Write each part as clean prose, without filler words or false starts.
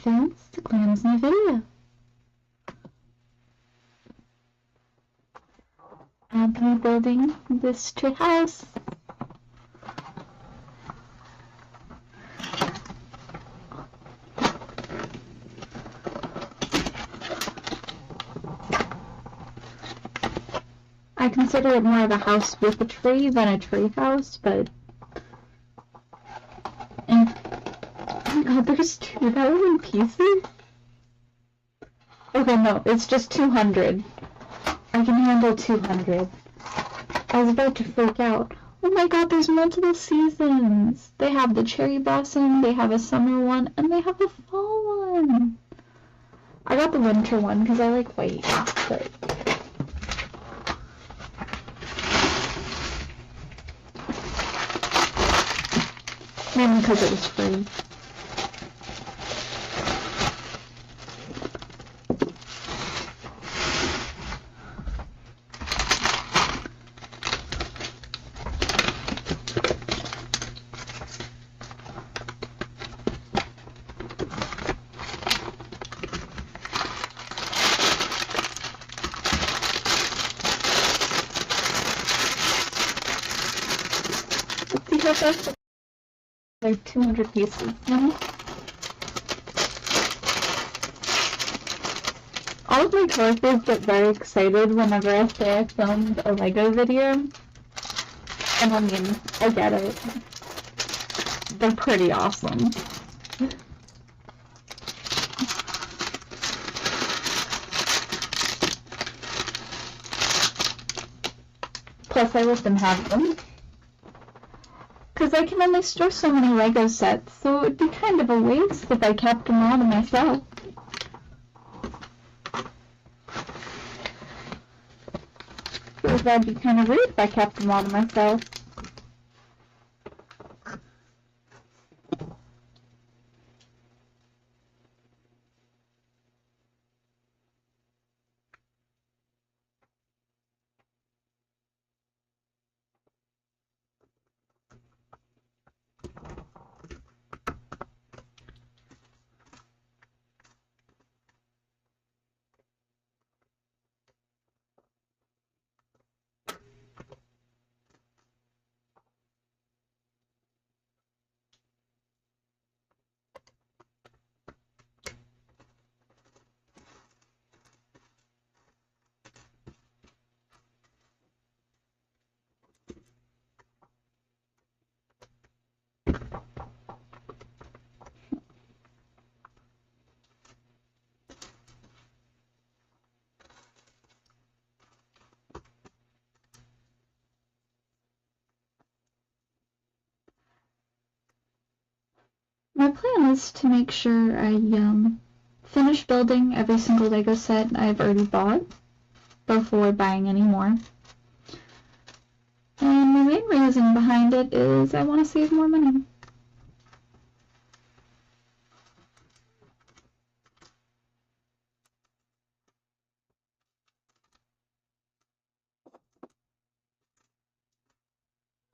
friends, Glam's new video. I'm rebuilding this tree house. I consider it more of a house with a tree than a tree house, but and oh my god, there's 2,000 pieces? Okay, no, it's just 200. I can handle 200. I was about to freak out. Oh my god, there's multiple seasons! They have the cherry blossom, they have a summer one, and they have a fall one! I got the winter one because I like white, but... mainly because it was free. Let's see how fast. Like 200 pieces. All of my coworkers get very excited whenever I say I filmed a Lego video. And I mean, I get it. They're pretty awesome. Plus, I let them have them. Because I can only store so many Lego sets, so it would be kind of a waste if I kept them all to myself. Because that'd be kind of rude if I kept them all to myself. My plan is to make sure I finish building every single Lego set I've already bought before buying any more. And the main reason behind it is I want to save more money.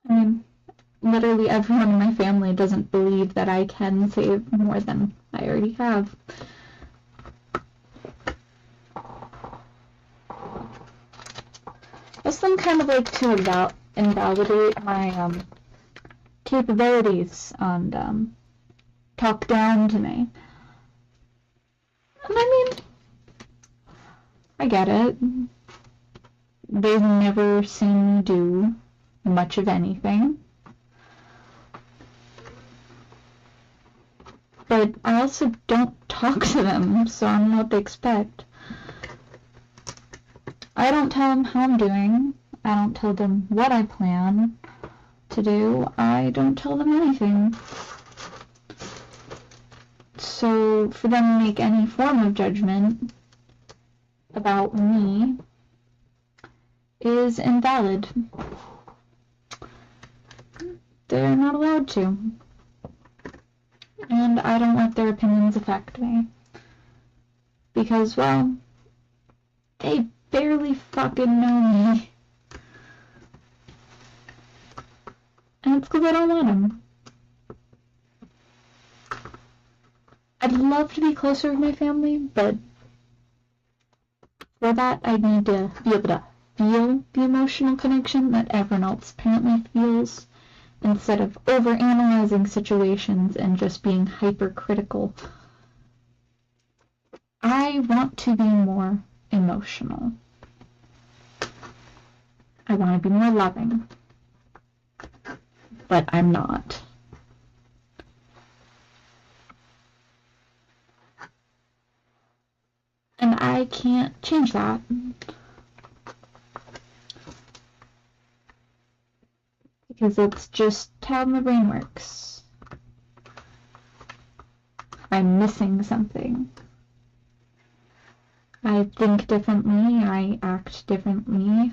I mean, literally everyone in my family doesn't believe that I can save more than I already have. Most of them kind of like to invalidate my capabilities and talk down to me. And I mean, I get it. They've never seen me do much of anything. But I also don't talk to them, so I don't know what they expect. I don't tell them how I'm doing. I don't tell them what I plan to do. I don't tell them anything. So for them to make any form of judgment about me is invalid. They're not allowed to. And I don't let their opinions affect me. Because, well, they barely fucking know me. And it's because I don't want them. I'd love to be closer with my family, but for that I need to be able to feel the emotional connection that everyone else apparently feels, instead of overanalyzing situations and just being hypercritical. I want to be more emotional. I want to be more loving. But I'm not. And I can't change that. Because it's just how my brain works. I'm missing something. I think differently, I act differently.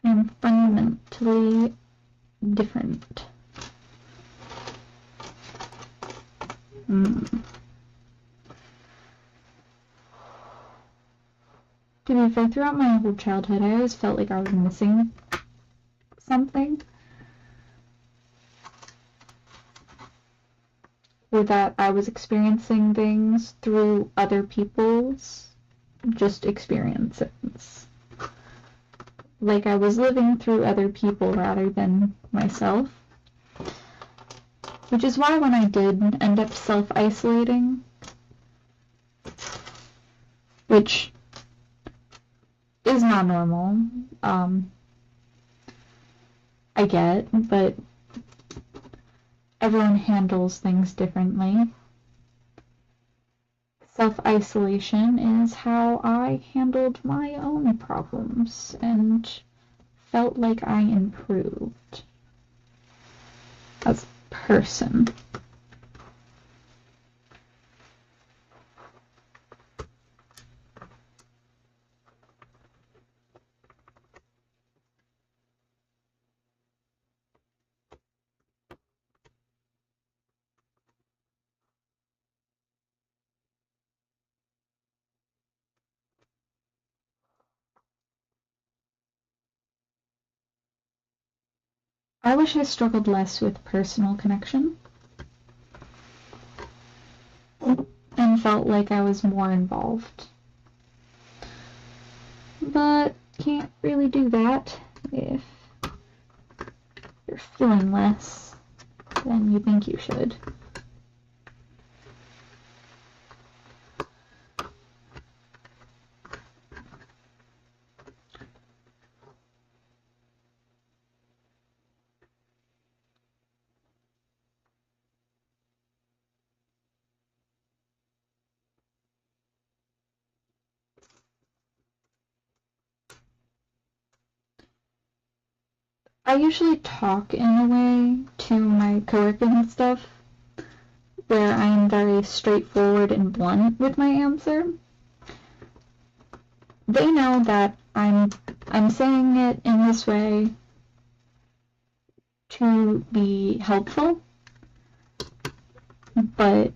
I'm fundamentally different. To be fair, throughout my whole childhood, I always felt like I was missing something. Or that I was experiencing things through other people's just experiences. Like I was living through other people rather than myself. Which is why when I did end up self-isolating, which is not normal, I get, but everyone handles things differently. Self-isolation is how I handled my own problems and felt like I improved as a person. I wish I struggled less with personal connection and felt like I was more involved. But can't really do that if you're feeling less than you think you should. I usually talk in a way to my coworkers and stuff where I am very straightforward and blunt with my answer. They know that I'm saying it in this way to be helpful, but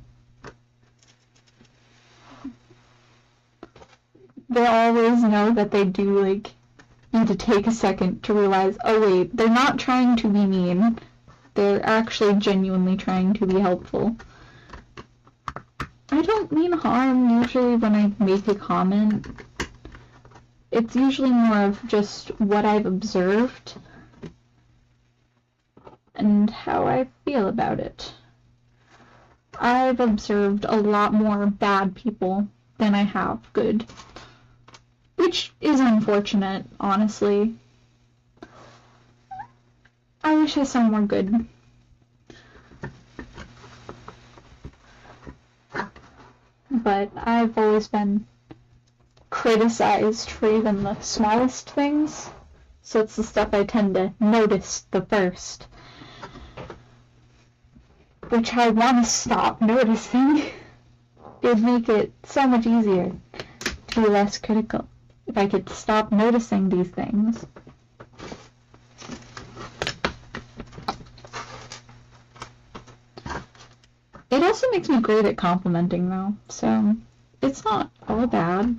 they always know that they do like need to take a second to realize, oh wait, they're not trying to be mean. They're actually genuinely trying to be helpful. I don't mean harm usually when I make a comment. It's usually more of just what I've observed and how I feel about it. I've observed a lot more bad people than I have good. Which is unfortunate, honestly. I wish I saw more good. But I've always been criticized for even the smallest things, so it's the stuff I tend to notice the first. Which I want to stop noticing. It would make it so much easier to be less critical if I could stop noticing these things. It also makes me great at complimenting, though, so it's not all bad.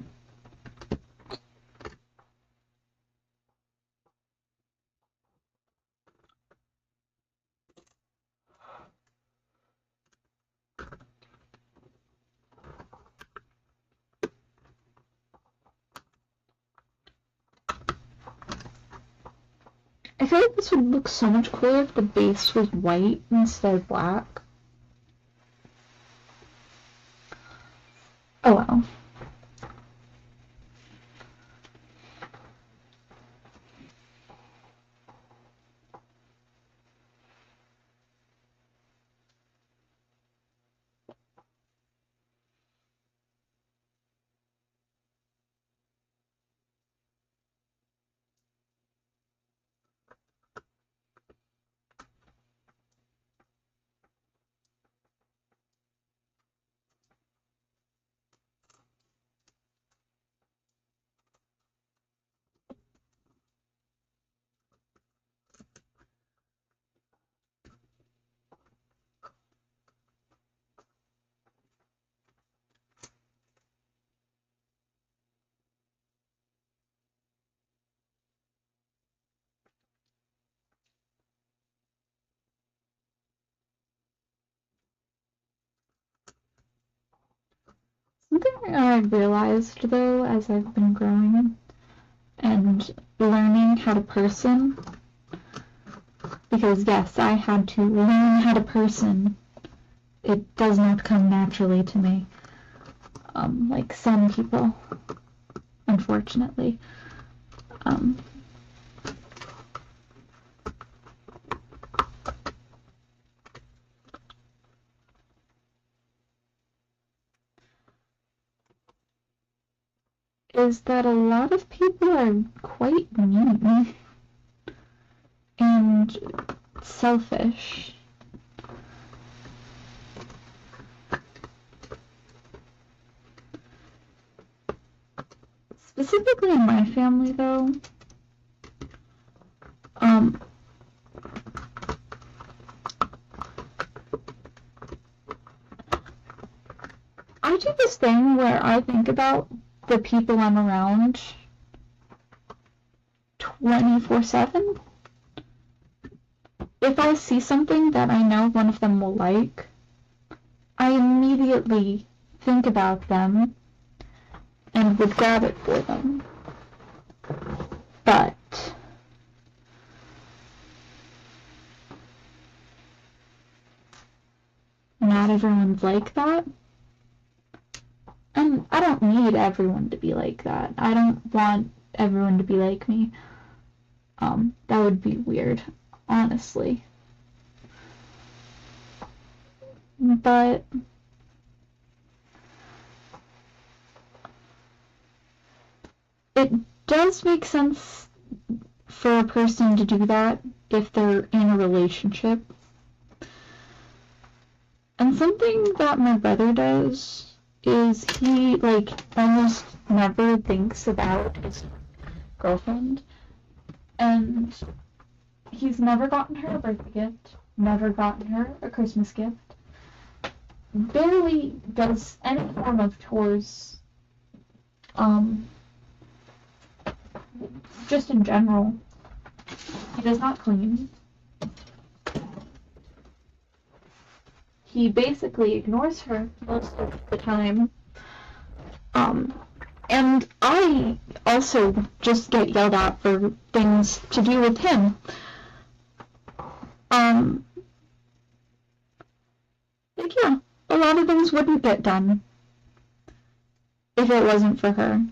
feel like this would look so much cooler if the base was white instead of black. Oh well. Something I realized, though, as I've been growing and learning how to person, because yes, I had to learn how to person. It does not come naturally to me, like some people, unfortunately. Is that a lot of people are quite mean and selfish. Specifically in my family, though, I do this thing where I think about the people I'm around 24/7. If I see something that I know one of them will like, I immediately think about them and would grab it for them. But not everyone's like that. And I don't need everyone to be like that. I don't want everyone to be like me. That would be weird, honestly. But it does make sense for a person to do that if they're in a relationship. And something that my brother does is he, like, almost never thinks about his girlfriend. And he's never gotten her a birthday gift, never gotten her a Christmas gift, barely does any form of chores, just in general. He does not clean. He basically ignores her most of the time. And I also just get yelled at for things to do with him. Like, yeah, a lot of things wouldn't get done if it wasn't for her.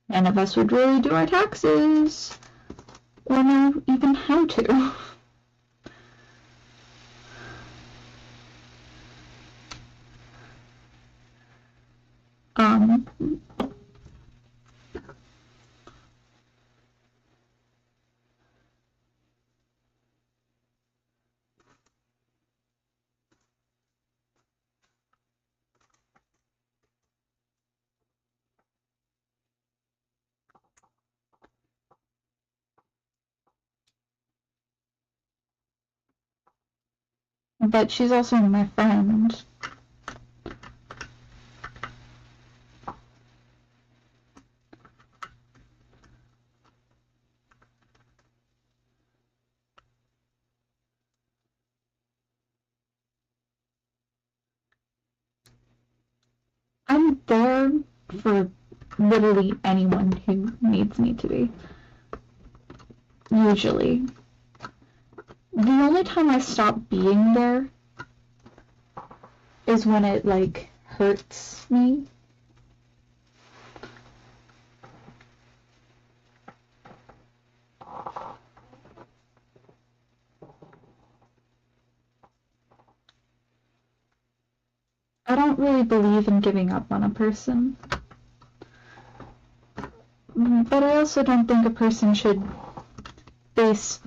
None of us would really do our taxes or know even how to. But she's also my friend. I'm there for literally anyone who needs me to be. usually. The only time I stop being there is when it, like, hurts me. I don't really believe in giving up on a person. But I also don't think a person should base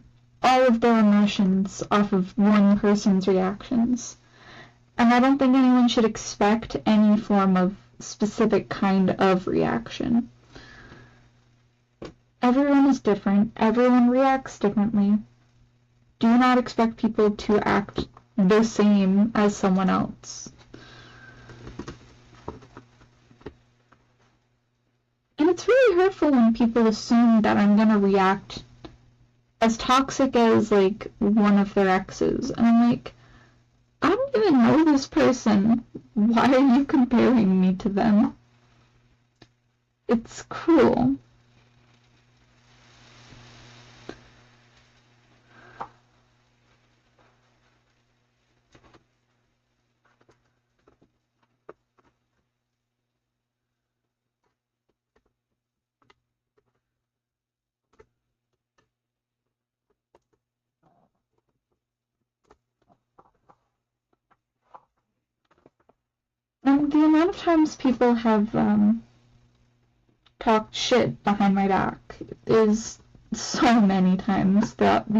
all of their emotions off of one person's reactions. And I don't think anyone should expect any form of specific kind of reaction. Everyone is different. Everyone reacts differently. Do not expect people to act the same as someone else. And it's really hurtful when people assume that I'm gonna react as toxic as, like, one of their exes. And I'm like, I don't even know this person. Why are you comparing me to them? It's cruel. And the amount of times people have talked shit behind my back is so many times throughout the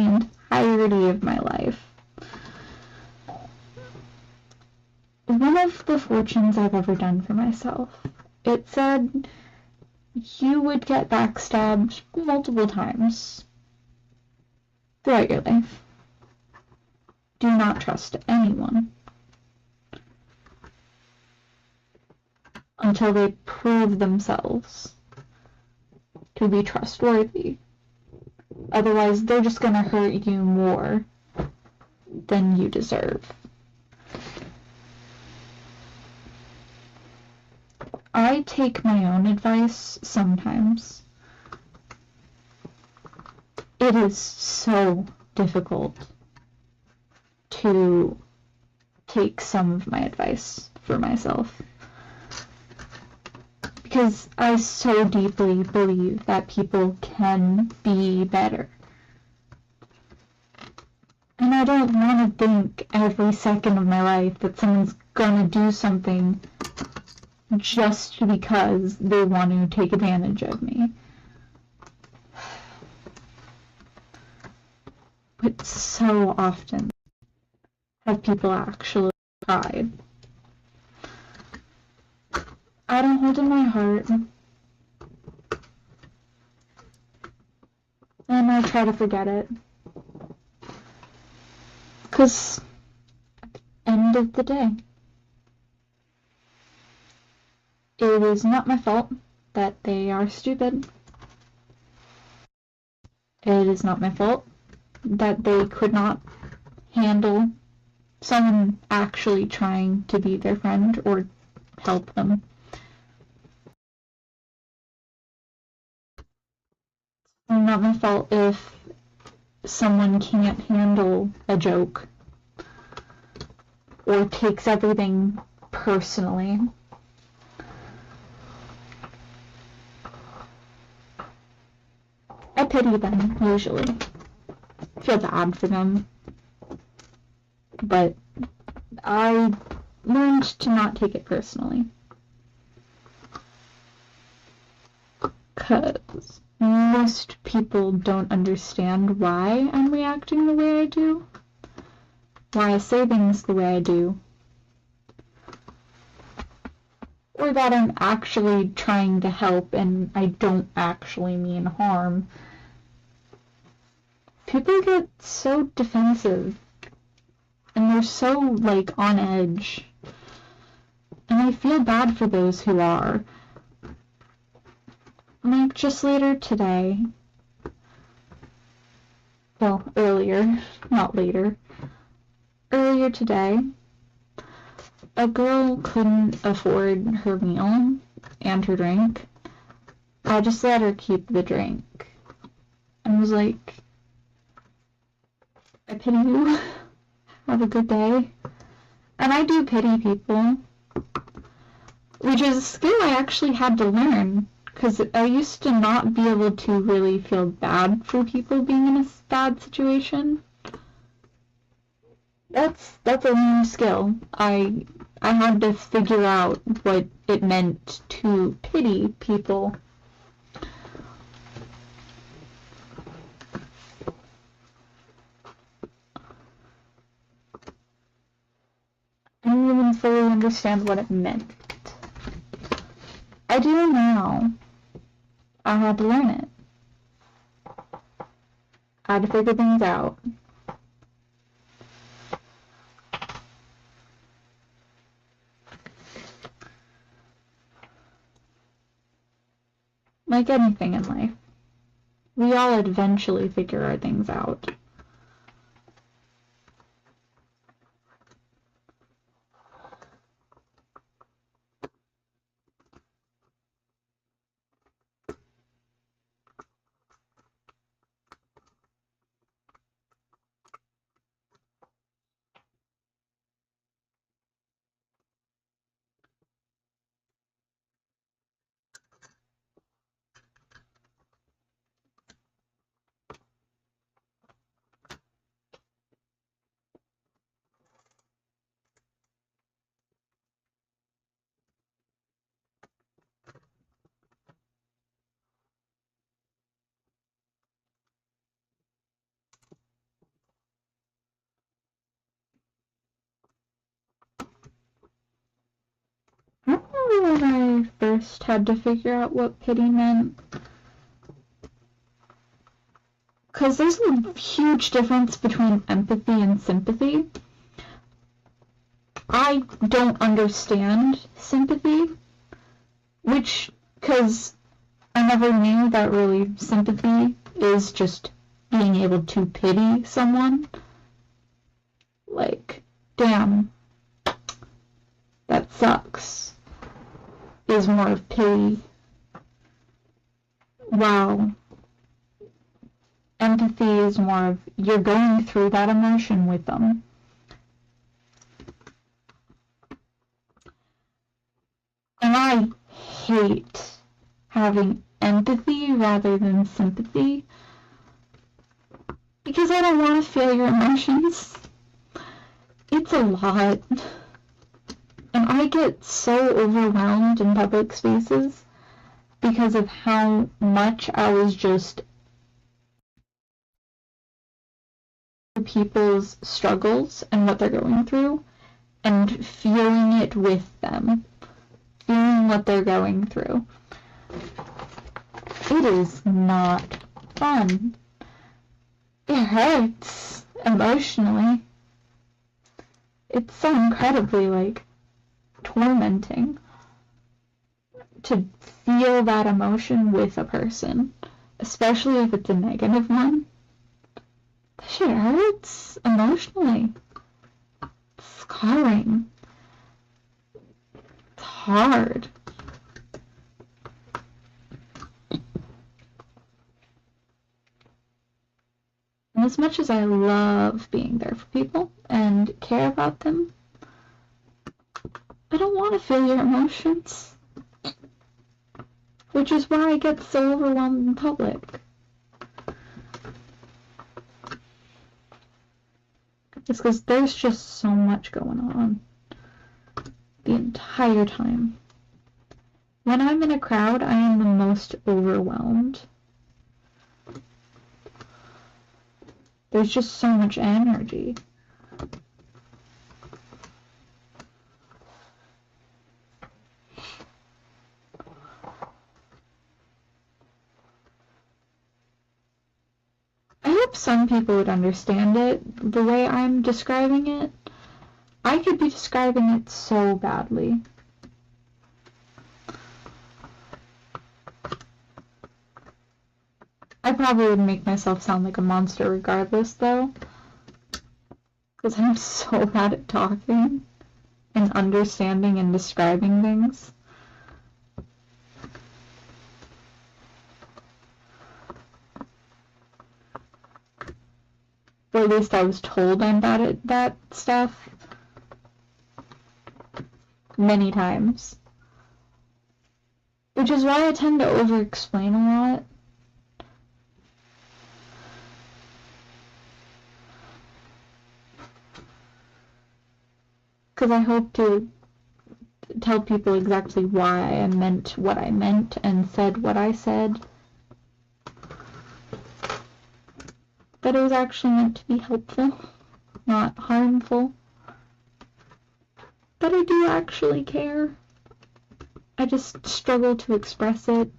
entirety of my life. One of the fortunes I've ever done for myself, it said you would get backstabbed multiple times throughout your life. Do not trust anyone until they prove themselves to be trustworthy. Otherwise, they're just gonna hurt you more than you deserve. I take my own advice sometimes. It is so difficult to take some of my advice for myself, because I so deeply believe that people can be better. And I don't want to think every second of my life that someone's gonna do something just because they want to take advantage of me. But so often have people actually tried. I don't hold in my heart, and I try to forget it. Because at the end of the day, it is not my fault that they are stupid. It is not my fault that they could not handle someone actually trying to be their friend or help them. It's not my fault if someone can't handle a joke or takes everything personally. I pity them, usually. I feel bad for them. But I learned to not take it personally. Because most people don't understand why I'm reacting the way I do. Why I say things the way I do. Or that I'm actually trying to help and I don't actually mean harm. People get so defensive. And they're so, like, on edge. And I feel bad for those who are. Like, just later today. Well, earlier. Not later. Earlier today, a girl couldn't afford her meal and her drink. I just let her keep the drink. And was like, I pity you. Have a good day. And I do pity people, which is a skill I actually had to learn, because I used to not be able to really feel bad for people being in a bad situation. That's a learned skill. I had to figure out what it meant to pity people. I didn't even fully understand what it meant. I do now. I had to learn it. I had to figure things out. Like anything in life, we all eventually figure our things out. I remember when I first had to figure out what pity meant. Because there's a huge difference between empathy and sympathy. I don't understand sympathy, because I never knew that really sympathy is just being able to pity someone. Like, damn, that sucks, is more of pity. Wow. Empathy is more of, you're going through that emotion with them. And I hate having empathy rather than sympathy, because I don't want to feel your emotions. It's a lot. And I get so overwhelmed in public spaces because of how much I was just people's struggles and what they're going through, and feeling it with them, feeling what they're going through. It is not fun. It hurts emotionally. It's so incredibly, tormenting to feel that emotion with a person, especially if it's a negative one. That shit hurts emotionally. It's scarring. It's hard. And as much as I love being there for people and care about them, I don't want to feel your emotions. Which is why I get so overwhelmed in public. It's because there's just so much going on the entire time. When I'm in a crowd, I am the most overwhelmed. There's just so much energy. I hope some people would understand it the way I'm describing it. I could be describing it so badly. I probably would make myself sound like a monster regardless, though. Because I'm so bad at talking and understanding and describing things. But at least I was told I'm bad at that stuff many times. Which is why I tend to over-explain a lot. Because I hope to tell people exactly why I meant what I meant and said what I said. That it was actually meant to be helpful, not harmful. That I do actually care. I just struggle to express it.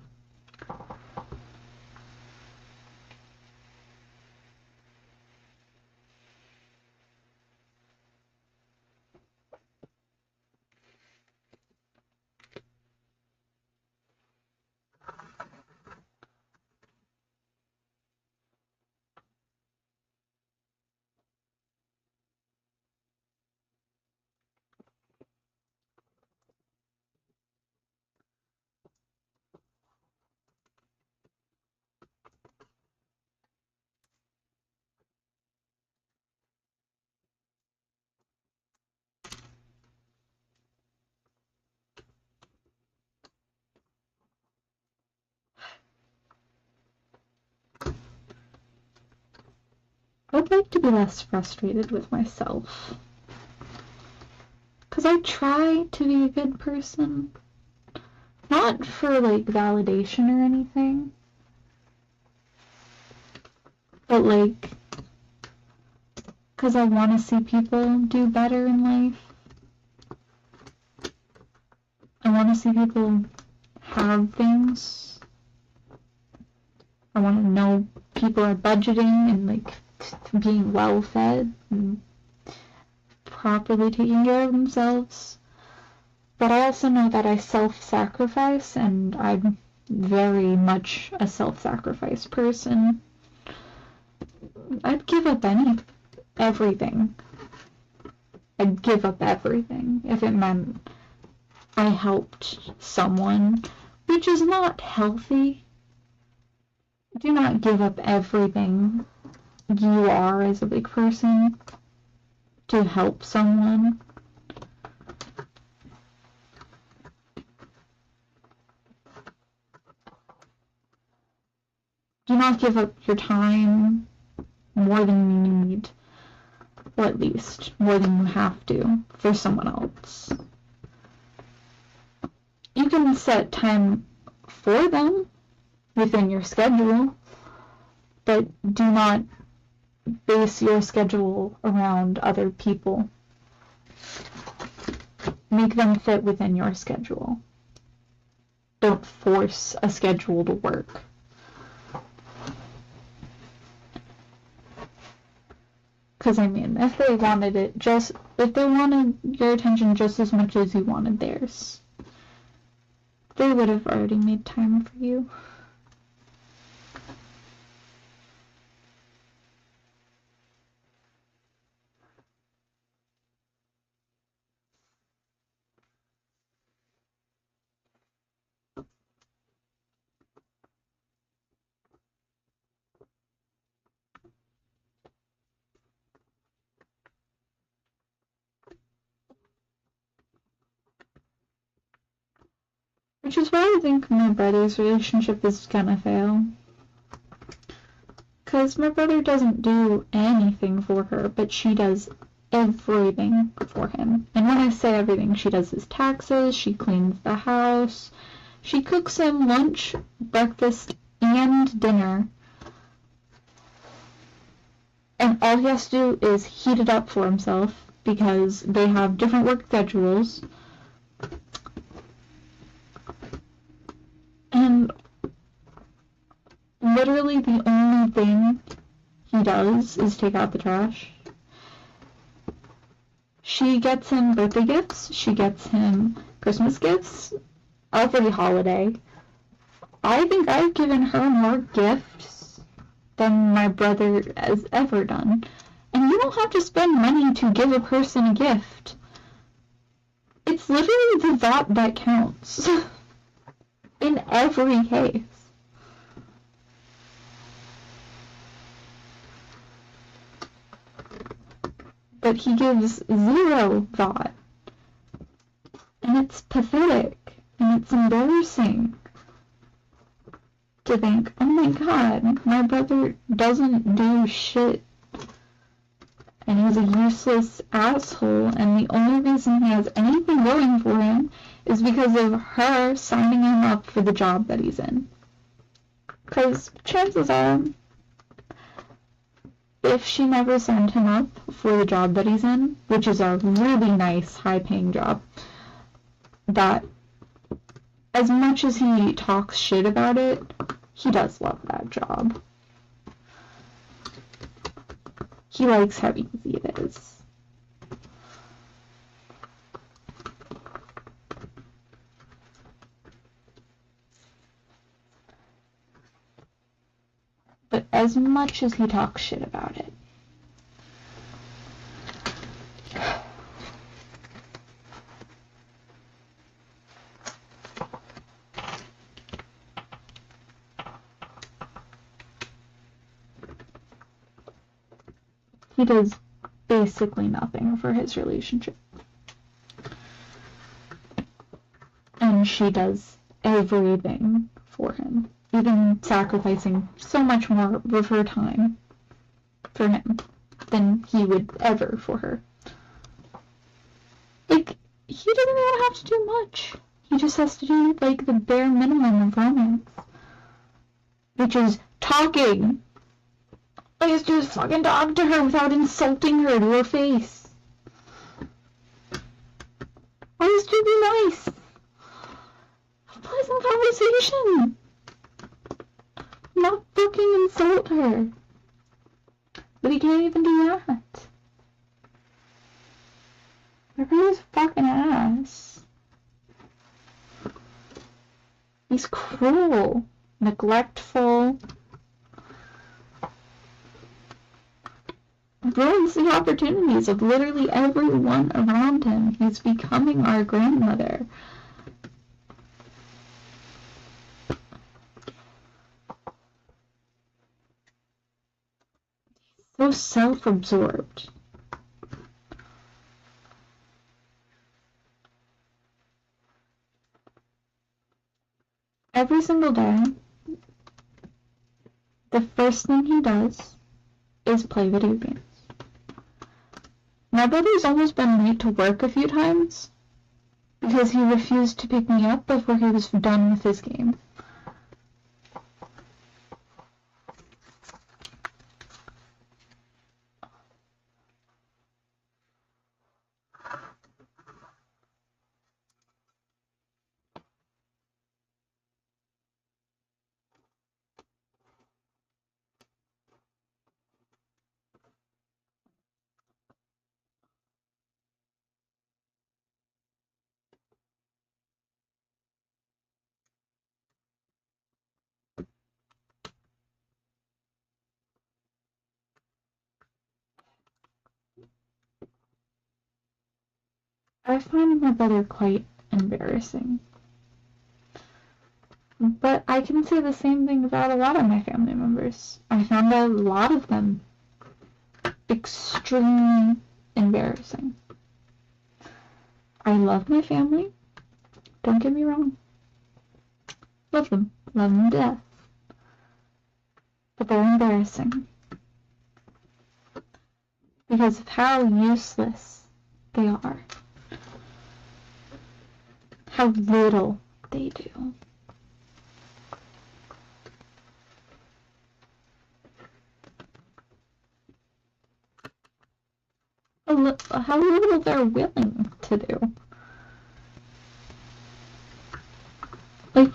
I'd like to be less frustrated with myself. Because I try to be a good person. Not for, like, validation or anything. But, like, because I want to see people do better in life. I want to see people have things. I want to know people are budgeting and, like, being well fed and properly taking care of themselves. But I also know that I self-sacrifice, and I'm very much a self-sacrifice person. I'd give up everything. I'd give up everything if it meant I helped someone, which is not healthy. Do not give up everything you are as a big person to help someone. Do not give up your time more than you need, or at least more than you have to, for someone else. You can set time for them within your schedule, but do not base your schedule around other people. Make them fit within your schedule. Don't force a schedule to work. Because, I mean, if they wanted your attention just as much as you wanted theirs, they would have already made time for you. Which is why I think my brother's relationship is gonna fail. Because my brother doesn't do anything for her, but she does everything for him. And when I say everything, she does his taxes, she cleans the house, she cooks him lunch, breakfast, and dinner. And all he has to do is heat it up for himself, because they have different work schedules. And literally the only thing he does is take out the trash. She gets him birthday gifts, she gets him Christmas gifts, every holiday. I think I've given her more gifts than my brother has ever done. And you don't have to spend money to give a person a gift. It's literally the thought that counts. In every case. but he gives 0 thought. And it's pathetic, and it's embarrassing to think, oh my god, my brother doesn't do shit, and he's a useless asshole, and the only reason he has anything going for him is because of her signing him up for the job that he's in. Because chances are, if she never signed him up for the job that he's in, which is a really nice, high-paying job, that as much as he talks shit about it, he does love that job. He likes how easy it is. But as much as he talks shit about it, he does basically nothing for his relationship. And she does everything for him, even sacrificing so much more of her time for him than he would ever for her. Like, he doesn't even have to do much. He just has to do, like, the bare minimum of romance, which is talking. All he has to do is fucking talk to her without insulting her to her face. All he has to do is be nice. Have a pleasant conversation. Not fucking insult her. But he can't even do that. Everybody's fucking ass. He's cruel, neglectful, ruins the opportunities of literally everyone around him. He's becoming our grandmother. So self-absorbed. Every single day, the first thing he does is play video games. My brother's almost been late to work a few times because he refused to pick me up before he was done with his game. I find my brother quite embarrassing. But I can say the same thing about a lot of my family members. I found a lot of them extremely embarrassing. I love my family. Don't get me wrong. Love them. Love them to death. But they're embarrassing. Because of how useless they are. How little they do. How little they're willing to do. Like, you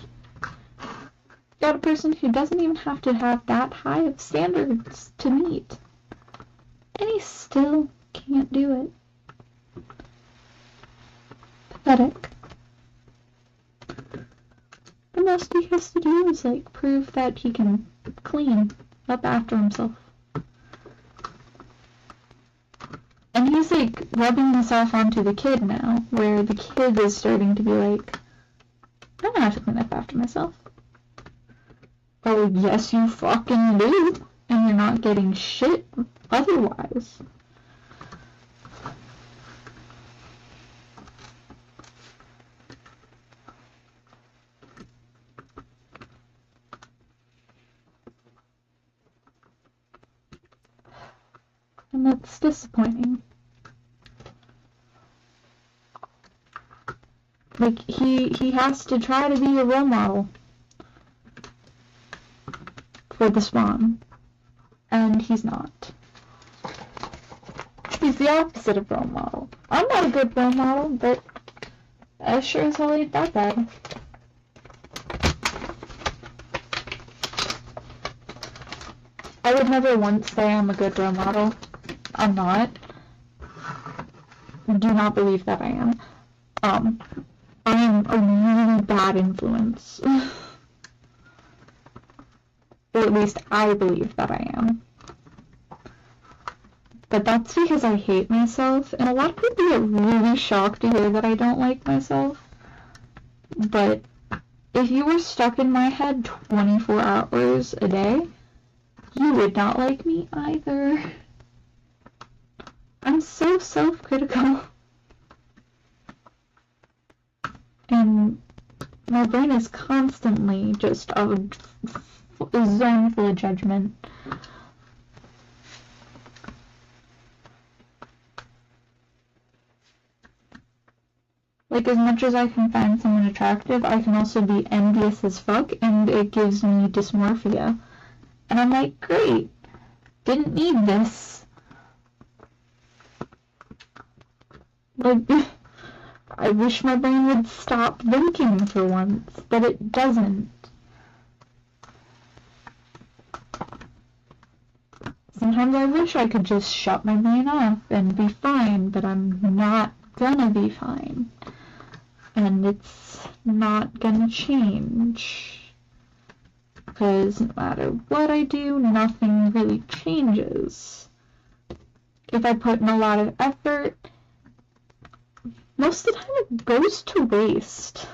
got a person who doesn't even have to have that high of standards to meet. And he still can't do it. Pathetic. The most he has to do is, like, prove that he can clean up after himself. And he's, like, rubbing this off onto the kid now, where the kid is starting to be like, I don't have to clean up after myself. Oh, yes, you fucking do. And you're not getting shit otherwise. And that's disappointing. Like, he has to try to be a role model for the Swan, and he's not. He's the opposite of role model. I'm not a good role model, but I sure as hell ain't that bad. I would never once say I'm a good role model. I'm not. Do not believe that I am. I am a really bad influence. Or at least I believe that I am. But that's because I hate myself, and a lot of people get really shocked to hear that I don't like myself. But if you were stuck in my head 24 hours a day, you would not like me either. I'm so self-critical. And my brain is constantly just a zone full of judgment. Like, as much as I can find someone attractive, I can also be envious as fuck, and it gives me dysmorphia. And I'm like, great, didn't need this. Like, I wish my brain would stop thinking for once, but it doesn't. Sometimes I wish I could just shut my brain off and be fine, but I'm not gonna be fine. And it's not gonna change. Because no matter what I do, nothing really changes. If I put in a lot of effort, most of the time it goes to waste.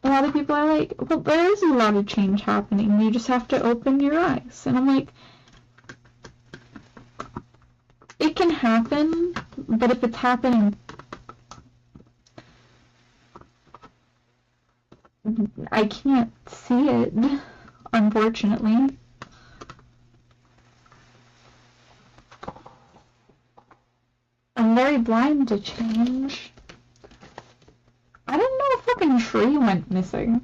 A lot of people are like, well, there is a lot of change happening. You just have to open your eyes. And I'm like, it can happen, but if it's happening, I can't see it, unfortunately. I'm very blind to change. I didn't know a fucking tree went missing.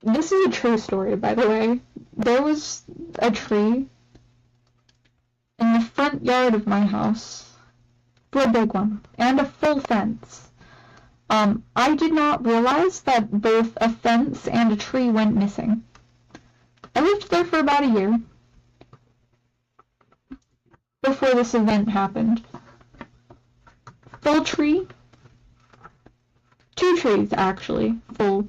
This is a true story, by the way. There was a tree in the front yard of my house. A big one. And a full fence. I did not realize that both a fence and a tree went missing. I lived there for about a year before this event happened. Full tree. 2 trees, actually. Full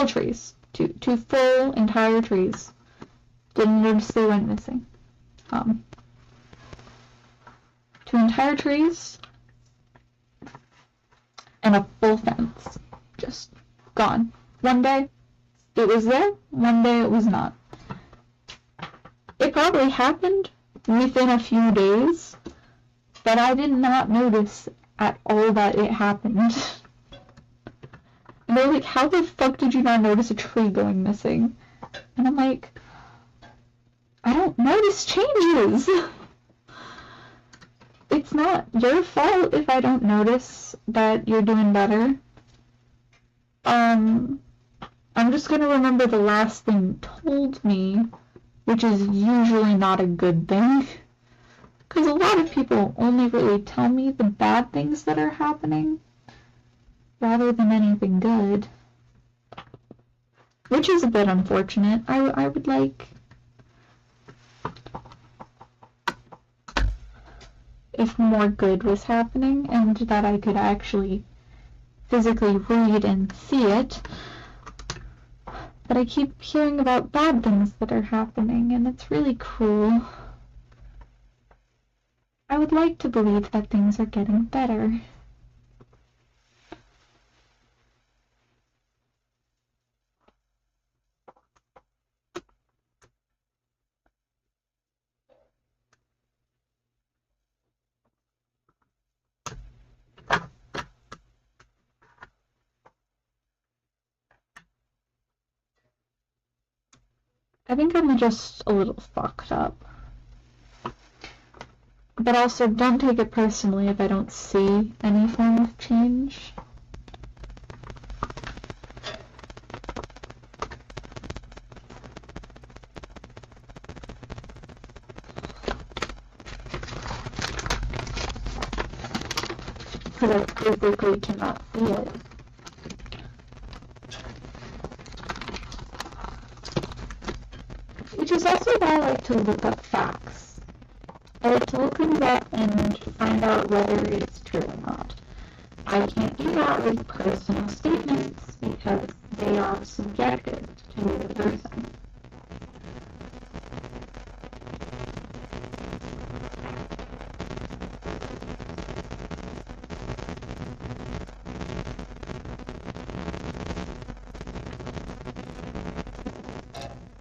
trees. Two full entire trees. Didn't notice they went missing. 2 entire trees and a full fence. Just gone. One day it was there, one day it was not. It probably happened within a few days, but I did not notice at all that it happened. And they're like, how the fuck did you not notice a tree going missing? And I'm like, I don't notice changes. It's not your fault if I don't notice that you're doing better. I'm just gonna remember the last thing you told me, which is usually not a good thing. Because a lot of people only really tell me the bad things that are happening, rather than anything good. Which is a bit unfortunate. I would like if more good was happening and that I could actually physically read and see it. But I keep hearing about bad things that are happening, and it's really cruel. I would like to believe that things are getting better. I think I'm just a little fucked up. But also, don't take it personally if I don't see any form of change. Because I physically cannot see it. Which is also why I like to look up facts. I like to look things up and find out whether it's true or not. I can't do that with personal statements because they are subjective to the person.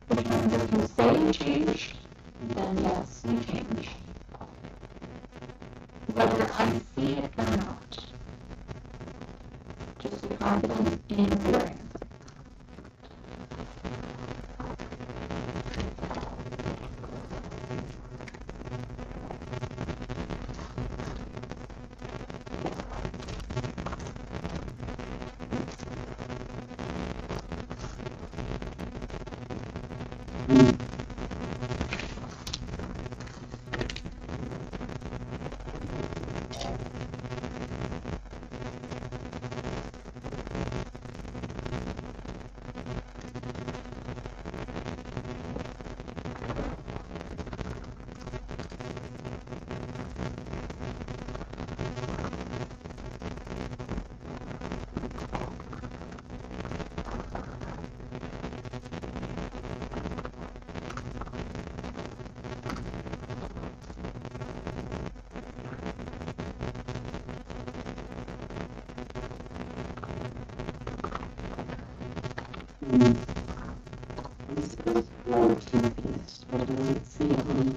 Because if you say you changed, then yes, you change. Whether I see it or not. Just be confident in your answer. This is more confused. What does it see on me?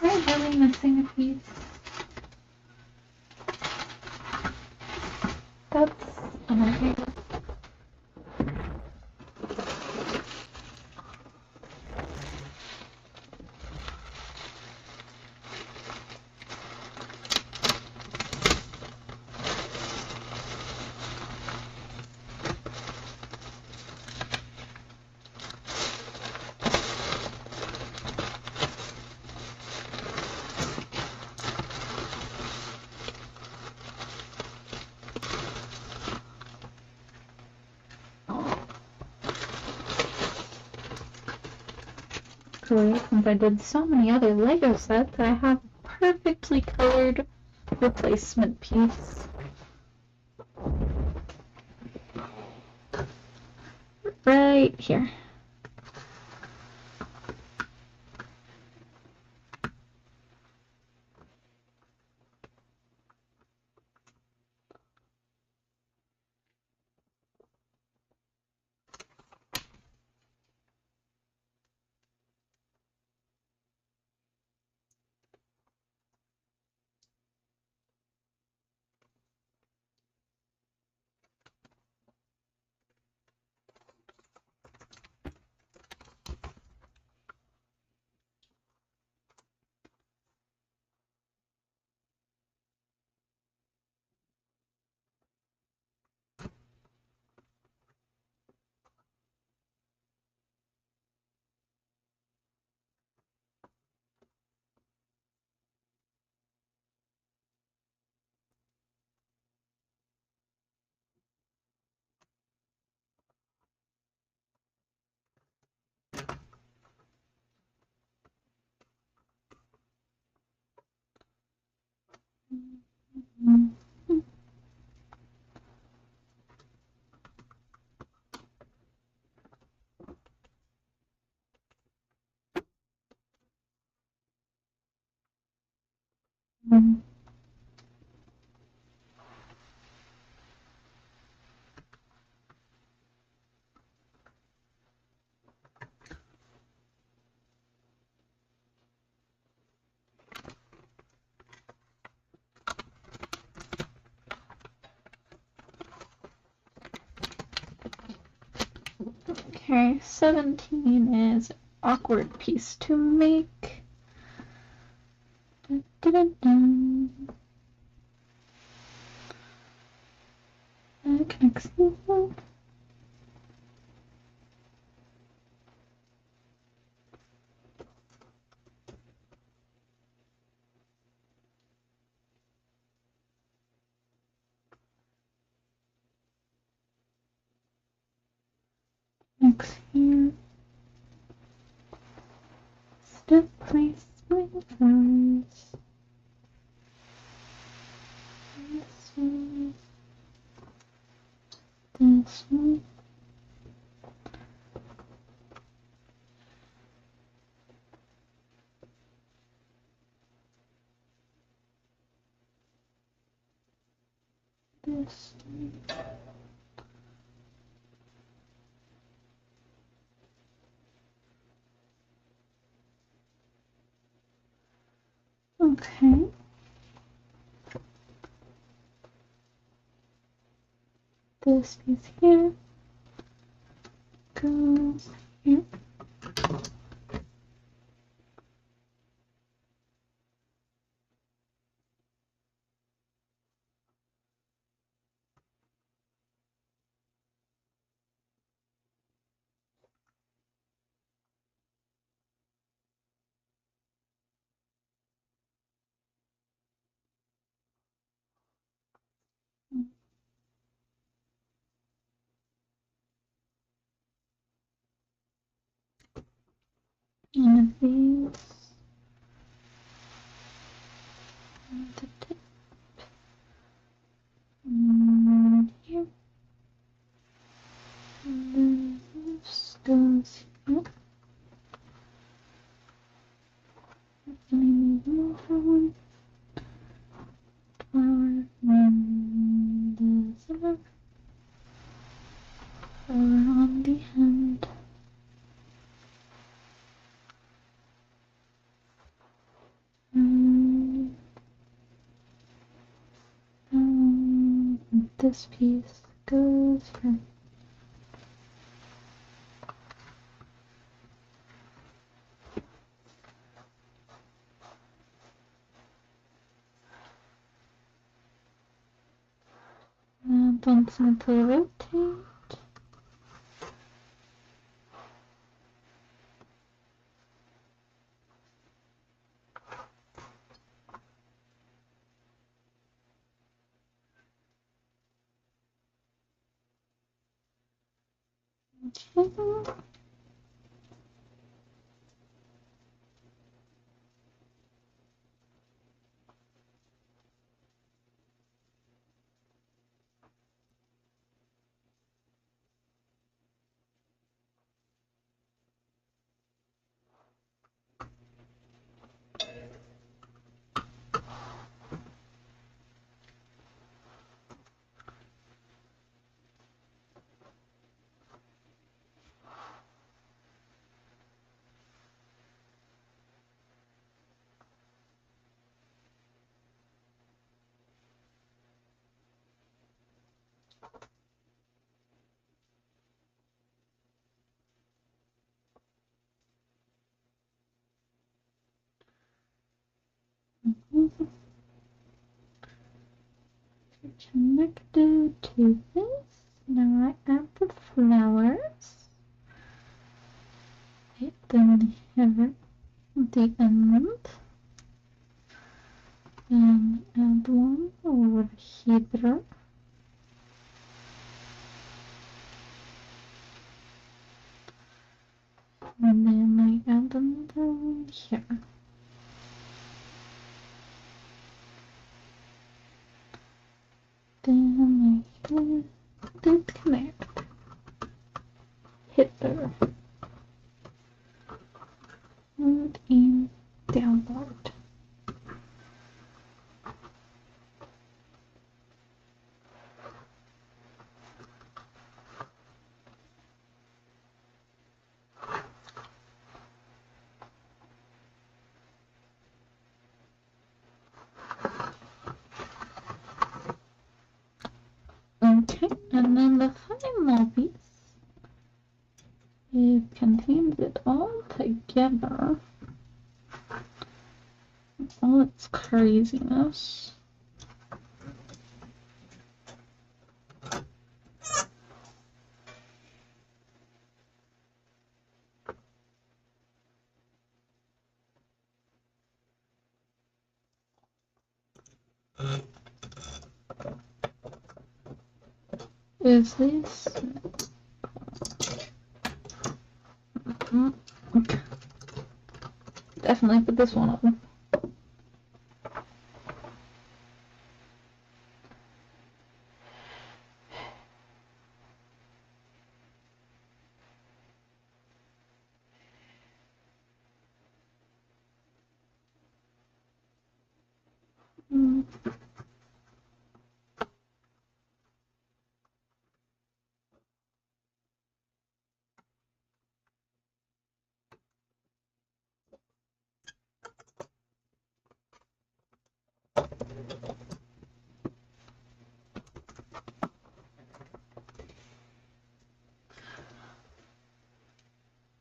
Am I really missing a piece? actually, since I did so many other Lego sets, I have a perfectly colored replacement piece. Right here. Okay, 17 is an awkward piece to make. Dun, dun, dun, dun. Connects these ones. Next here. Step place my flowers. This one. This one. This one. Okay. This piece here goes here. One of these. And the tip. Here. And then this goes here. Maybe more for one. Flower. And the zipper. Flower on the end. This piece goes here. And then simply rotate. Connected to this. Now I add the flowers. Hit them here at the end. And add one over here. And then I add another one here. Then I disconnect. Hit there. And in download. Okay, and then the final piece, it contains it all together. All its craziness. Is this? Okay. Definitely put this one on.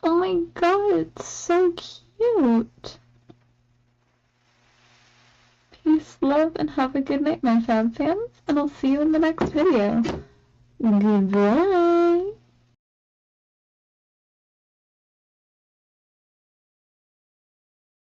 Oh my god, it's so cute. Peace, love, and have a good night, my fab fans, and I'll see you in the next video. Goodbye.